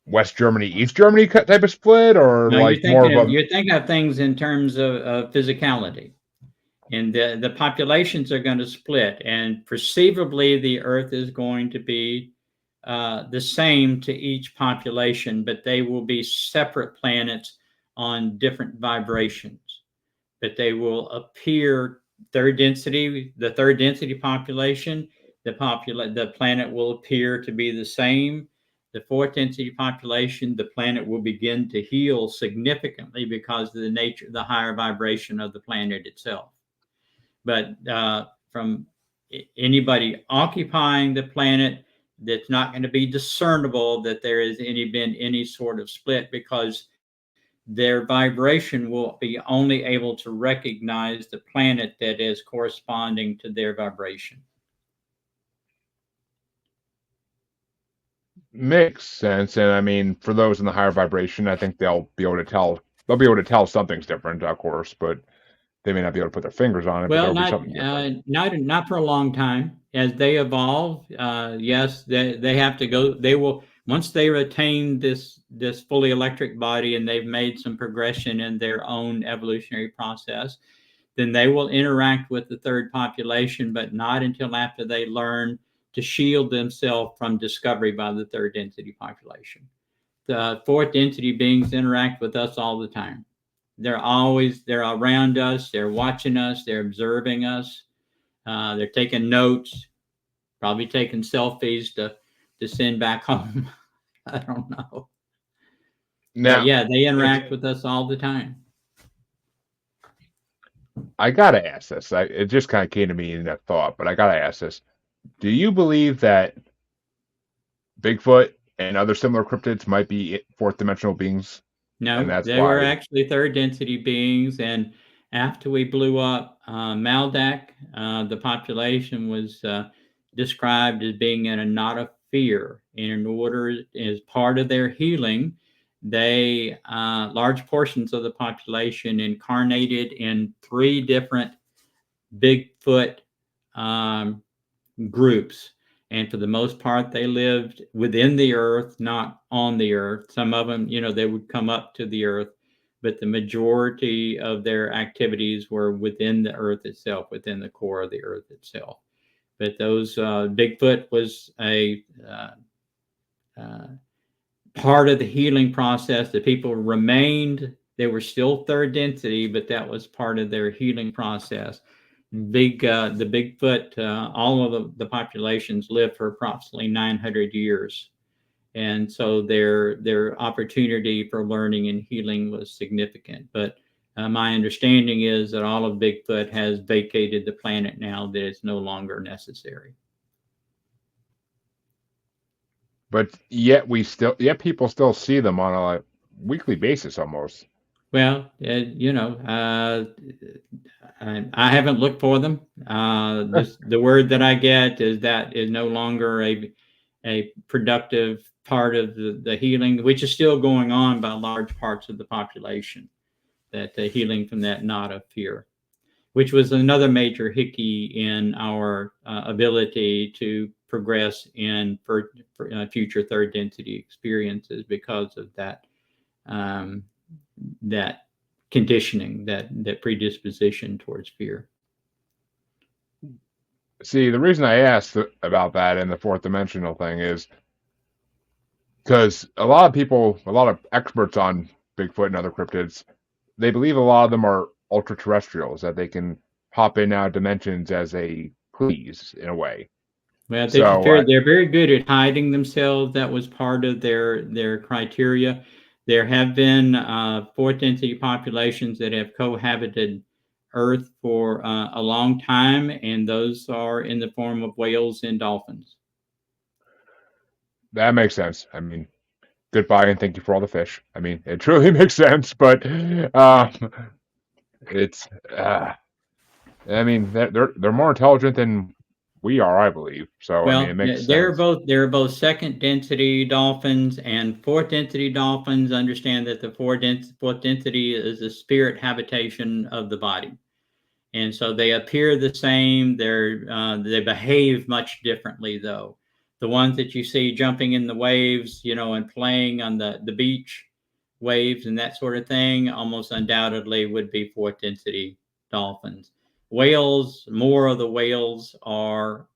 West Germany, East Germany type of split, or Now like more of a you're thinking of things in terms of physicality, and the populations are going to split, and perceivably the Earth is going to be the same to each population, but they will be separate planets on different vibrations. But they will appear the third density population, the planet will appear to be the same. The fourth density population, the planet will begin to heal significantly because of the nature, the higher vibration of the planet itself. But from anybody occupying the planet, that's not going to be discernible that there has been any sort of split, because their vibration will be only able to recognize the planet that is corresponding to their vibration. makes sense. And I mean, for those in the higher vibration, I think they'll be able to tell. They'll be able to tell something's different, of course, but they may not be able to put their fingers on it. But Well, there'll be something different. not for a long time. As they evolve, yes, they have to go. They will, once they attain this fully electric body and they've made some progression in their own evolutionary process, then they will interact with the third population, but not until after they learn to shield themselves from discovery by the third density population. The fourth density beings interact with us all the time. They're around us, they're watching us, they're observing us, they're taking notes, probably taking selfies to send back home. I don't know. But Now, yeah, they it's, interact with us all the time. I gotta ask this. It just kind of came to me in that thought, but I gotta ask this. Do you believe that Bigfoot and other similar cryptids might be fourth dimensional beings? and No, that's they were why. actually third density beings. And after we blew up Maldak, the population was described as being in a knot of fear. And in order, as part of their healing, they large portions of the population incarnated in 3 different Bigfoot um, groups. And for the most part, they lived within the earth, not on the earth. Some of them, they would come up to the earth, but the majority of their activities were within the earth itself, within the core of the earth itself. But those Bigfoot was a uh, part of the healing process. The people remained, they were still third density, but that was part of their healing process. The Bigfoot, all of the populations lived for approximately 900 years. And so their opportunity for learning and healing was significant. But my understanding is that all of Bigfoot has vacated the planet now, that it's no longer necessary. But yet people still see them on a weekly basis almost. Well, I haven't looked for them. The word that I get is that is no longer a productive part of the healing, which is still going on by large parts of the population. That healing from that knot of fear, which was another major hickey in our ability to progress in future third density experiences, because of that that conditioning, that predisposition towards fear. See, the reason I asked about that and the fourth dimensional thing is because a lot of experts on Bigfoot and other cryptids, they believe a lot of them are ultra terrestrials, that they can hop in and out of dimensions as they please in a way. Well, So they're very good at hiding themselves. That was part of their criteria. There have been fourth density populations that have cohabited Earth for a long time, and those are in the form of whales and dolphins. that makes sense. I mean, goodbye and thank you for all the fish. I mean, it truly makes sense, but it's. I mean, they're more intelligent than we are, I believe. So I mean, it Well, makes sense. they're both second density dolphins and fourth density dolphins. Understand that the fourth density is the spirit habitation of the body, and so they appear the same. They behave much differently, though. The ones that you see jumping in the waves, and playing on the beach waves and that sort of thing, almost undoubtedly would be fourth density dolphins. Whales, more of the whales are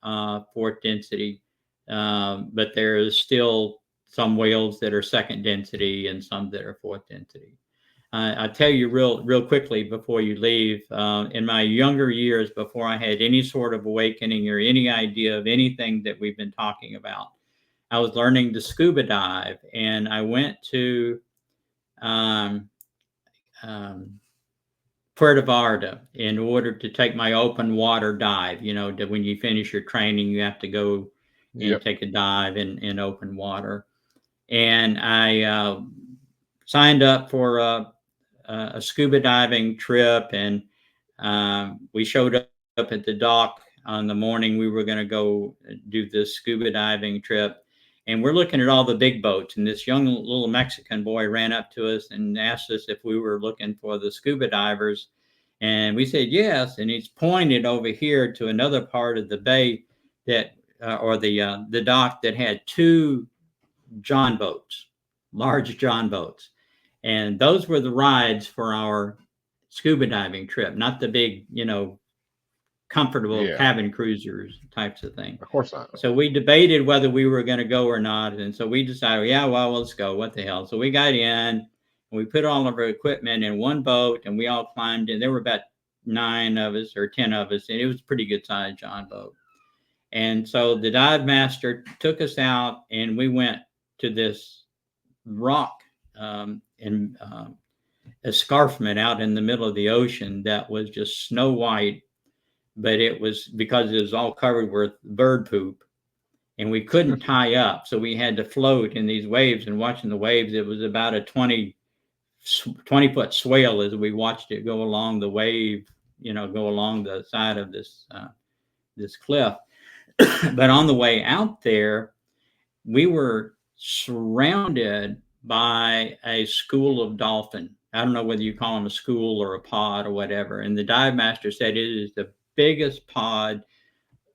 fourth density, but there's still some whales that are second density and some that are fourth density. I'll tell you real quickly before you leave. In my younger years, before I had any sort of awakening or any idea of anything that we've been talking about, I was learning to scuba dive, and I went to um, um, Puerto Vallarta in order to take my open water dive. When you finish your training, you have to go and Yep. take a dive in open water. And I signed up for a scuba diving trip, and we showed up at the dock on the morning we were going to go do this scuba diving trip. And we're looking at all the big boats, and this young little Mexican boy ran up to us and asked us if we were looking for the scuba divers. And we said yes. And he's pointed over here to another part of the bay that, or the dock that had 2 John boats, large John boats. And those were the rides for our scuba diving trip, not the big, comfortable Yeah. cabin cruisers types of thing. Of course not. So we debated whether we were going to go or not. And so we decided, yeah, well, let's go. What the hell? So we got in, and we put all of our equipment in one boat, and we all climbed in. There were about 9 of us or 10 of us, and it was a pretty good sized John boat. And so the dive master took us out, and we went to this rock in escarpment out in the middle of the ocean that was just snow white, but it was because it was all covered with bird poop, and we couldn't tie up, so we had to float in these waves. And watching the waves, it was about a 20 20-foot swale as we watched it go along the wave, go along the side of this cliff. But on the way out there, we were surrounded by a school of dolphin. I don't know whether you call them a school or a pod or whatever. And the dive master said it is the biggest pod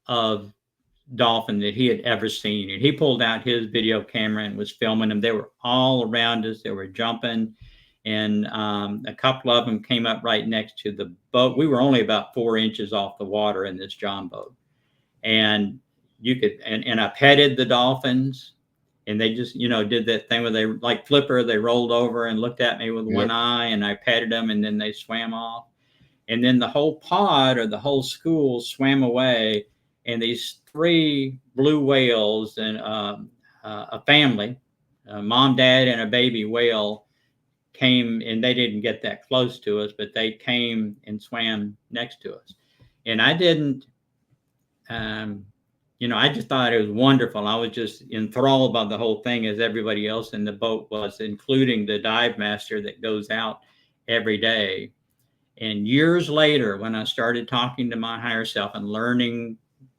of dolphin that he had ever seen. And he pulled out his video camera and was filming them. They were all around us. They were jumping. And a couple of them came up right next to the boat. We were only about 4 inches off the water in this John boat. And and I petted the dolphins, and they just, did that thing where they, like Flipper, they rolled over and looked at me with one eye, and I petted them, and then they swam off. And then the whole pod or the whole school swam away, and these 3 blue whales and a family, a mom, dad, and a baby whale came, and they didn't get that close to us, but they came and swam next to us. And I didn't, I just thought it was wonderful. I was just enthralled by the whole thing, as everybody else in the boat was, including the dive master that goes out every day. And years later, when I started talking to my higher self and learning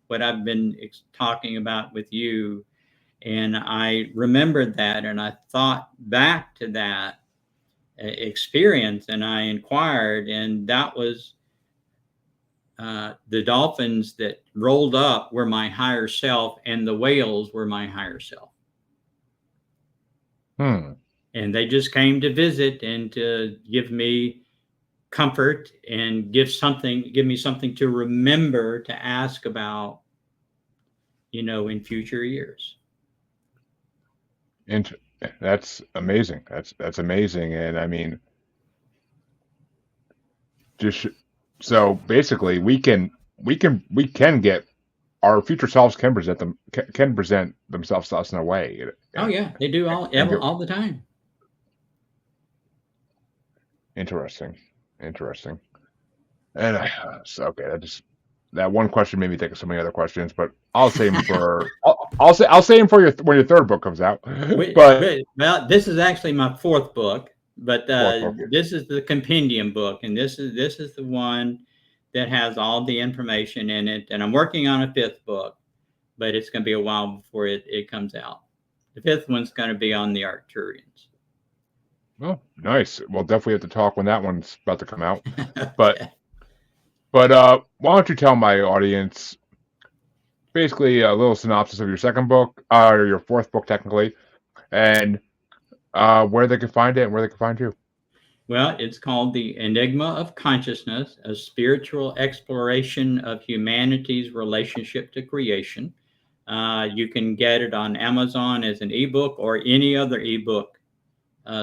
what I've been talking about with you, and I remembered that, and I thought back to that experience, and I inquired, and that was the dolphins that rolled up were my higher self, and the whales were my higher self. And they just came to visit and to give me comfort and give me something to remember to ask about, in future years. And that's amazing. That's amazing. And I mean, so basically we can get our future selves can present themselves to us in a way. Oh yeah, they do all the time. Interesting. And okay, that one question made me think of so many other questions, but I'll save them for I'll save them for when your 3rd book comes out. Well, this is actually my 4th book, but this is the compendium book, and this is the one that has all the information in it. And I'm working on a 5th book, but it's going to be a while before it comes out. The 5th one's going to be on the Arcturians. Oh, nice. We'll definitely have to talk when that one's about to come out. But why don't you tell my audience basically a little synopsis of your 2nd book, or your 4th book technically, and where they can find it and where they can find you. Well, it's called The Enigma of Consciousness, a spiritual exploration of humanity's relationship to creation. You can get it on Amazon as an ebook or any other ebook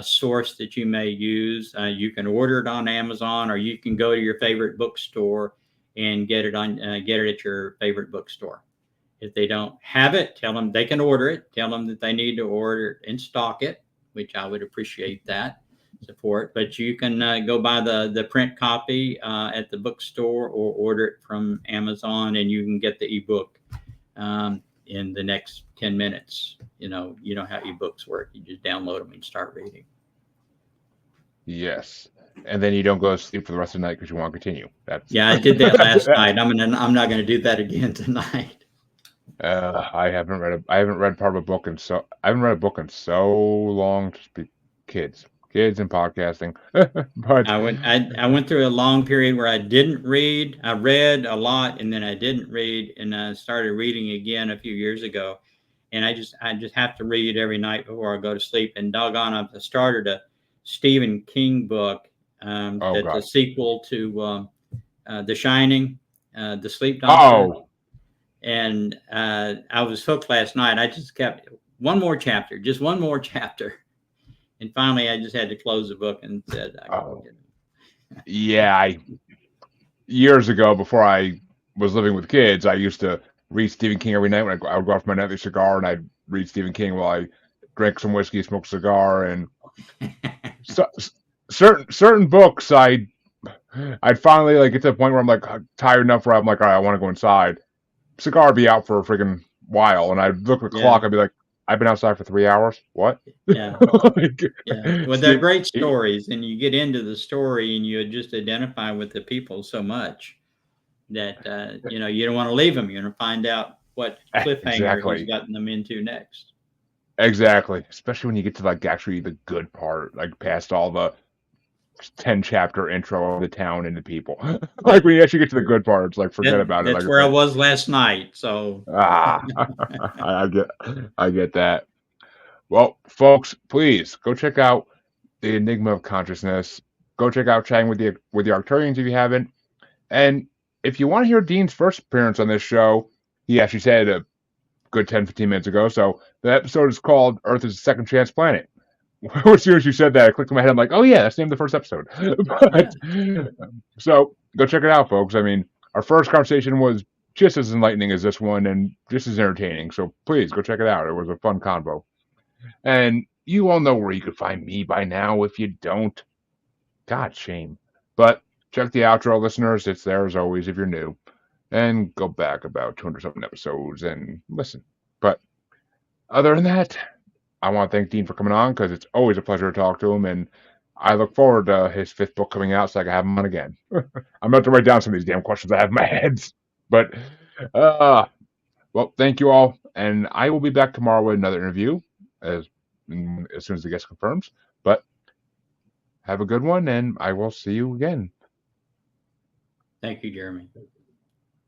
source that you may use. You can order it on Amazon, or you can go to your favorite bookstore and get it at your favorite bookstore. If they don't have it, tell them they can order it. Tell them that they need to order it and stock it, which I would appreciate that support. But you can go buy the print copy at the bookstore, or order it from Amazon, and you can get the ebook in the next 10 minutes. You know how ebooks work. You just download them and start reading. Yes. And then you don't go to sleep for the rest of the night because you want to continue. Yeah, I did that last night. I'm not going to do that again tonight. I haven't read part of a book I haven't read a book in so long. Just be kids and podcasting. But I went through a long period where I didn't read. I read a lot, and then I didn't read, and I started reading again a few years ago. And I just have to read every night before I go to sleep. And doggone, I started a Stephen King book that's a sequel to The Shining, The Sleep Doctor. Oh. And I was hooked last night. I just kept just one more chapter. And finally, I just had to close the book and said, yeah, years ago, before I was living with kids, I used to read Stephen King every night. When I would go out for my nightly cigar, and I'd read Stephen King while I drank some whiskey, smoked a cigar, and certain books I'd finally get to the point where I'm tired enough where I'm like, all right, I want to go inside. Cigar would be out for a freaking while, and I'd look at the clock. I'd be like, I've been outside for 3 hours. What? Yeah. Like, Yeah. Well, they're Steve, great stories, and you get into the story and you just identify with the people so much that, you don't want to leave them. You want to find out what cliffhanger he's exactly. gotten them into next. Exactly. Especially when you get to like actually the good part, like past all the 10 chapter intro of the town and the people. Like when you actually get to the good part, it's like forget about it. Like That's it's where I like was last night. So, ah I get I get that. Well, folks, please go check out the Enigma of Consciousness. Go check out Chatting with the Arcturians if you haven't. And if you want to hear Dean's first appearance on this show, he actually said a good 10, 15 minutes ago. So the episode is called Earth is a Second Chance Planet. As soon as you said that, I clicked in my head. I'm like, oh, yeah, that's the name of the first episode. yeah. So go check it out, folks. I mean, our first conversation was just as enlightening as this one and just as entertaining. So please go check it out. It was a fun convo. And you all know where you could find me by now. If you don't, God, shame. But check the outro, listeners. It's there as always if you're new. And go back about 200 something episodes and listen. But other than that, I want to thank Dean for coming on because it's always a pleasure to talk to him. And I look forward to his fifth book coming out so I can have him on again. I'm about to write down some of these damn questions I have in my head. But, well, thank you all. And I will be back tomorrow with another interview as soon as the guest confirms. But have a good one, and I will see you again. Thank you, Jeremy.